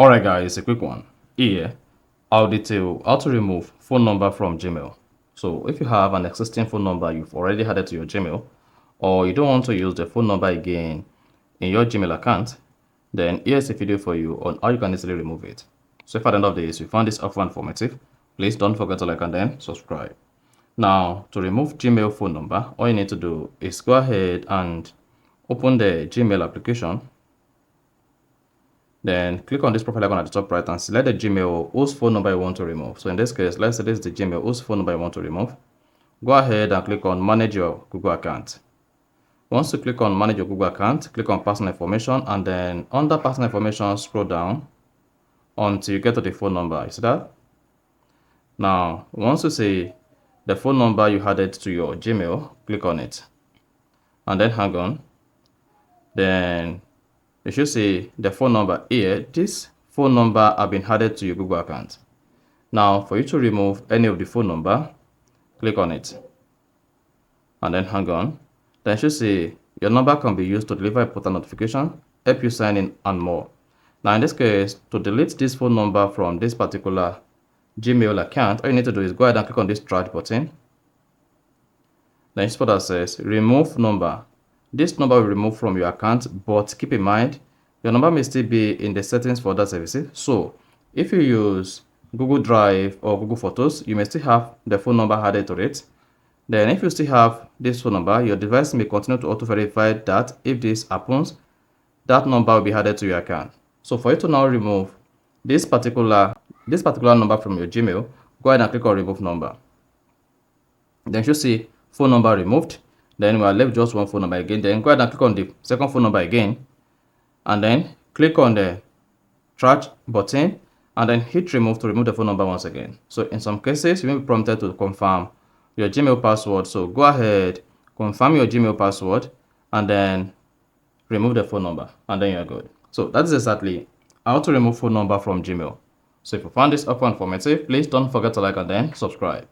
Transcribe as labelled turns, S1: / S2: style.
S1: Alright guys, a quick one. Here, I'll detail how to remove phone number from Gmail. So if you have an existing phone number you've already added to your Gmail, or you don't want to use the phone number again in your Gmail account, then here's a video for you on how you can easily remove it. So if at the end of this you found this helpful and informative, please don't forget to like and then subscribe. Now, to remove Gmail phone number, all you need to do is go ahead and open the Gmail application. Then click on this profile icon at the top right and select the Gmail whose phone number you want to remove. So in this case, let's say this is the Gmail whose phone number you want to remove. Go ahead and click on manage your Google account. Once you click on manage your Google account, click on personal information, and then under personal information, scroll down until you get to the phone number. You see that? Now, once you see the phone number you added to your Gmail, click on it and then hang on. Then you should see the phone number here. This phone number have been added to your Google account. Now, for you to remove any of the phone number, click on it and then hang on. Then you should see your number can be used to deliver important notification, help you sign in, and more. Now, in this case, to delete this phone number from this particular Gmail account, all you need to do is go ahead and click on this trash button. Then you see that says remove number. This number will remove from your account, but keep in mind your number may still be in the settings for other services. So if you use Google Drive or Google Photos, you may still have the phone number added to it. Then if you still have this phone number, your device may continue to auto-verify that if this happens, that number will be added to your account. So for you to now remove this particular number from your Gmail, go ahead and click on remove number. Then you see phone number removed. Then we are left just one phone number again. Then go ahead and click on the second phone number again, and then click on the trash button and then hit remove to remove the phone number once again. So in some cases you may be prompted to confirm your Gmail password. So go ahead, confirm your Gmail password and then remove the phone number, and then you're good. So that is exactly how to remove phone number from Gmail. So if you found this helpful and informative, please don't forget to like and then subscribe.